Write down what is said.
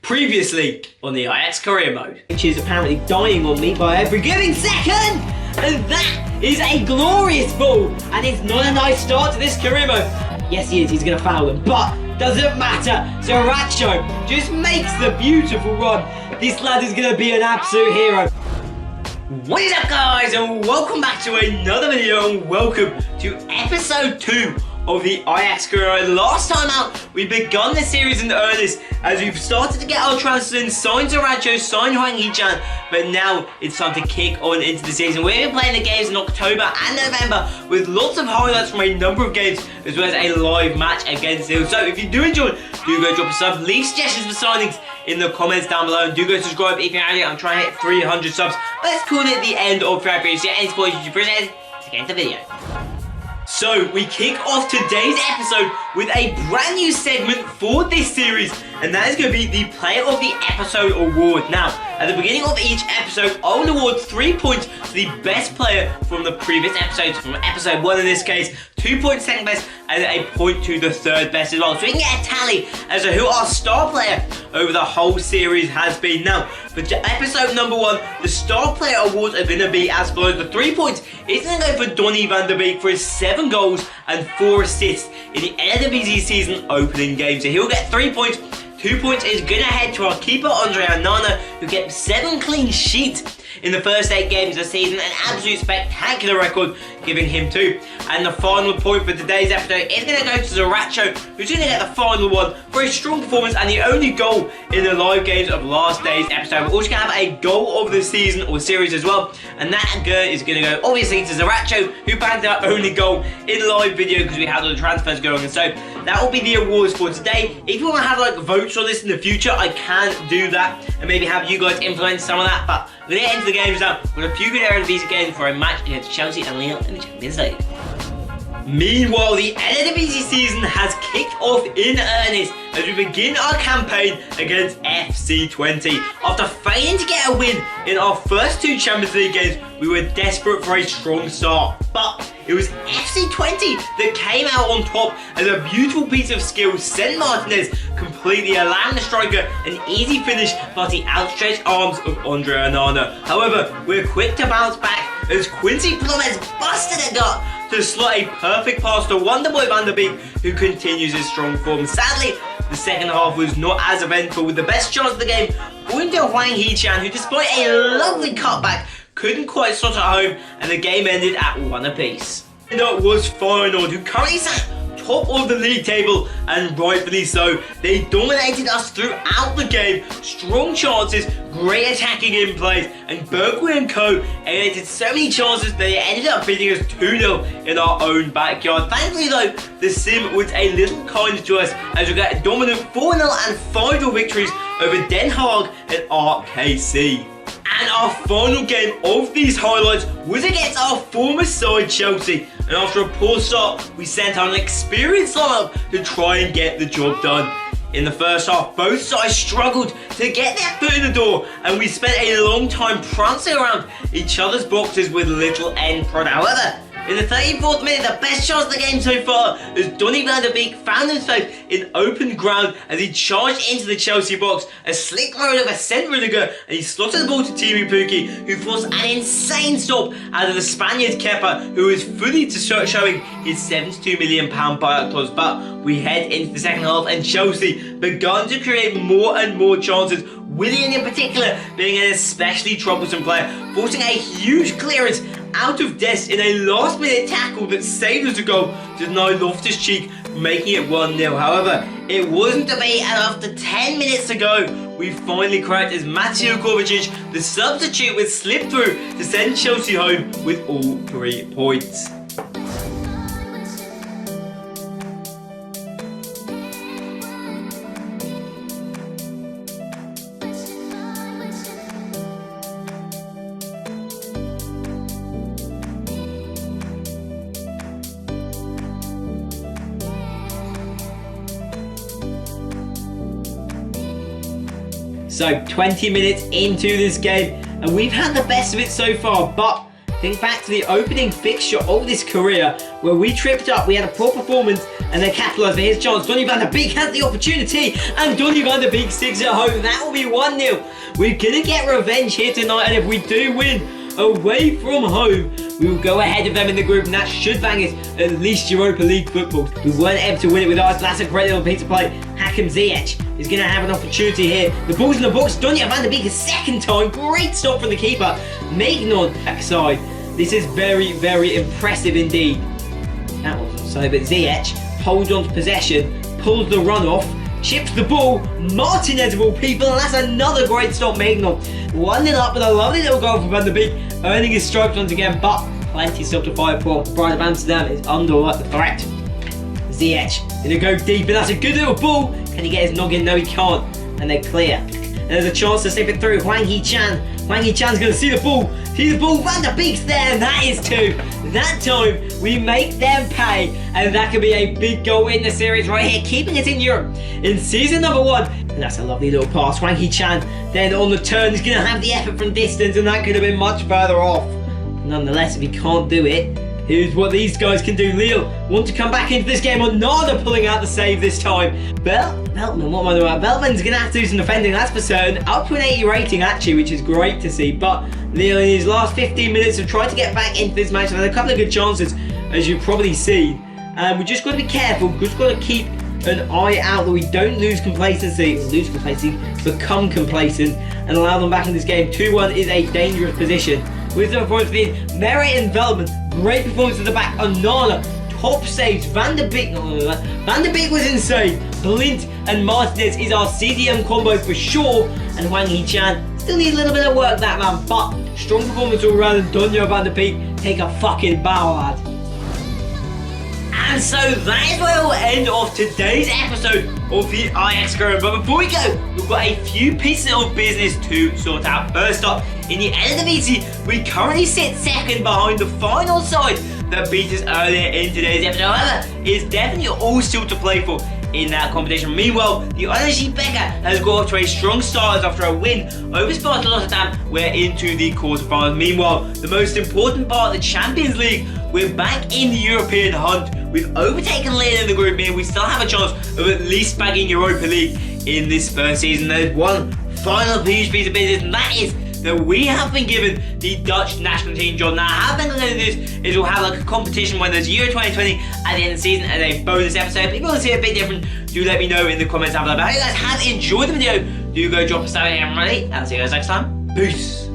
Previously on the Ajax Career Mode, which is apparently dying on me by every giving second, and that is a glorious ball, and it's not a nice start to this career mode. Yes, he is, he's going to foul him, but doesn't matter. Zaracho just makes the beautiful run. This lad is going to be an absolute hero. What is up, guys, and welcome back to another video, and welcome to episode 2 of the Ajax Career Mode. Last time out, we begun the series in earnest as we've started to get our transfers in, signed Zaracho, signed Hwang, but now it's time to kick on into the season. We're playing the games in October and November with lots of highlights from a number of games, as well as a live match against Hill. So if you do enjoy, do go drop a sub, leave suggestions for signings in the comments down below, and do go subscribe if you're not yet. I'm trying to hit 300 subs. Let's call it the end of February. So any spoilers you appreciate, let's get into the video. So, we kick off today's episode with a brand new segment for this series, and that is going to be the Player of the Episode Award. Now, at the beginning of each episode, I will award 3 points to the best player from the previous episodes, from episode 1 in this case, 2 points second best, and a point to the third best as well. So we can get a tally as to who our star player over the whole series has been. Now, for episode number 1, the star player awards are going to be as follows. The 3 points is going to go for Donny van der Beek for his 7 goals and 4 assists in the Eredvisie season opening game. So he'll get 3 points. 2 points is going to head to our keeper, Onana, who kept 7 clean sheets in the first 8 games of the season, an absolute spectacular record, giving him 2. And the final point for today's episode is going to go to Zaracho, who's going to get the final one for a strong performance and the only goal in the live games of last day's episode. We're also going to have a goal of the season or series as well, and that is going to go obviously to Zaracho, who bagged our only goal in the live video because we had all the transfers going on. And so that will be the awards for today. If you want to have like votes on this in the future, I can do that and maybe have you guys influence some of that. But we're going to get into the games now with a few good Eredvisie games for a match against Chelsea and Lille in the Champions League. Meanwhile, the Eredvisie season has kicked off in earnest as we begin our campaign against FC20. After failing to get a win in our first 2 Champions League games, we were desperate for a strong start. But it was FC20 that came out on top as a beautiful piece of skill sent Martinez, completely allowing the striker an easy finish past the outstretched arms of Onana. However, we're quick to bounce back as Quincy Plomes busted a gut to slot a perfect pass to Wonderboy van der Beek, who continues his strong form. Sadly, the second half was not as eventful, with the best chance of the game going to Hwang, who despite a lovely cutback, couldn't quite slot it home, and the game ended at 1 apiece. And that was Feyenoord, who currently sat top of the league table, and rightfully so. They dominated us throughout the game, strong chances, great attacking in plays, and Bergwijn and co. eliminated so many chances that they ended up beating us 2-0 in our own backyard. Thankfully though, the sim was a little kinder to us as we got a dominant 4-0 and 5-0 victories over Den Haag and RKC. And our final game of these highlights was against our former side Chelsea, and after a poor start we sent out an experienced lineup to try and get the job done. In the first half, both sides struggled to get their foot in the door, and we spent a long time prancing around each other's boxes with little end product. However, in the 34th minute, the best chance of the game so far, as Donny van der Beek found himself in open ground as he charged into the Chelsea box. A slick roll over sent Rudiger, and he slotted the ball to Pukki, who forced an insane stop out of the Spaniard Kepa, who was fully showing his £72 million buyout clause. But we head into the second half, and Chelsea began to create more and more chances, Willian in particular being an especially troublesome player, forcing a huge clearance out of Des in a last-minute tackle that saved us a goal to deny Loftus-Cheek, making it 1-0. However, it wasn't to be, and after 10 minutes to go, we finally cracked as Mateo Kovacic, the substitute, would slip through to send Chelsea home with all 3 points. So 20 minutes into this game, and we've had the best of it so far, but Think back to the opening fixture of this career where we tripped up, we had a poor performance, and then capitalised for his chance. Donny van de Beek has the opportunity, and Donny van de Beek sticks at home. That will be 1-0. We're going to get revenge here tonight, and if we do win away from home, we will go ahead of them in the group, and that should bang us at least Europa League football. We weren't able to win it with ours, but that's a great little piece of play. Hakim Ziyech is going to have an opportunity here. The ball's in the box. Donny van de Beek a second time. Great stop from the keeper. Maignan backside. This is very, very impressive indeed. That wasn't so, but Ziyech holds on to possession, pulls the run off, chips the ball. Martinez of all people, and that's another great stop. Maignan 1-0 up with a lovely little goal from Van de Beek, earning his stripes once again, but plenty still to fight for. Pride of Amsterdam is under the threat. Ziyech gonna go deep, and that's a good little ball. Can he get his noggin? No, he can't. And they're clear. And there's a chance to slip it through. Hwang Hee-chan. Hwang Hee-chan's gonna see the ball. See the ball. Van de Beek's there, and that is 2. That time we make them pay, and that could be a big goal in the series right here, keeping us in Europe in season number 1. And that's a lovely little pass. Hwang Hee-chan then on the turn is gonna have the effort from distance, and that could have been much further off. Nonetheless, if he can't do it, here's what these guys can do. Lille want to come back into this game. Onana pulling out the save this time. Veltman, what am I doing about? Veltman's going to have to do some defending, that's for certain. Up to an 80 rating actually, which is great to see. But Lille in his last 15 minutes have tried to get back into this match. They've had a couple of good chances, as you've probably seen. And we've just got to be careful. We've just got to keep an eye out that we don't lose complacency, become complacent, and allow them back in this game. 2-1 is a dangerous position. With the performance being Meret and Veltman, great performance at the back. Onana, top saves. Van de Beek, Van de Beek was insane. Blind and Martinez is our CDM combo for sure. And Hwang Hee-chan still needs a little bit of work, that man, but strong performance all around. And Donny van de Beek, take a fucking bow, lad. And so that is where we'll end off today's episode of the Ajax Career Mode. But before we go, we've got a few pieces of business to sort out. First up, in the Eredvisie, we currently sit second behind the final side that beat us earlier in today's episode. However, it's definitely all still to play for in that competition. Meanwhile, the Ajax Becker has got off to a strong start after a win over Sparta Rotterdam. We're into the quarterfinals. Meanwhile, the most important part of the Champions League, we're back in the European hunt. We've overtaken Lille in the group, meaning we still have a chance of at least bagging Europa League in this first season. There's one final huge piece of business, and that is that we have been given the Dutch national team job. Now, how I'm going to do this is we'll have like a competition when there's Euro 2020 at the end of the season and a bonus episode. If you want to see it a bit different, do let me know in the comments down below. But I hope you guys have enjoyed the video. Do go drop a star and I'm ready. I'll see you guys next time. Peace.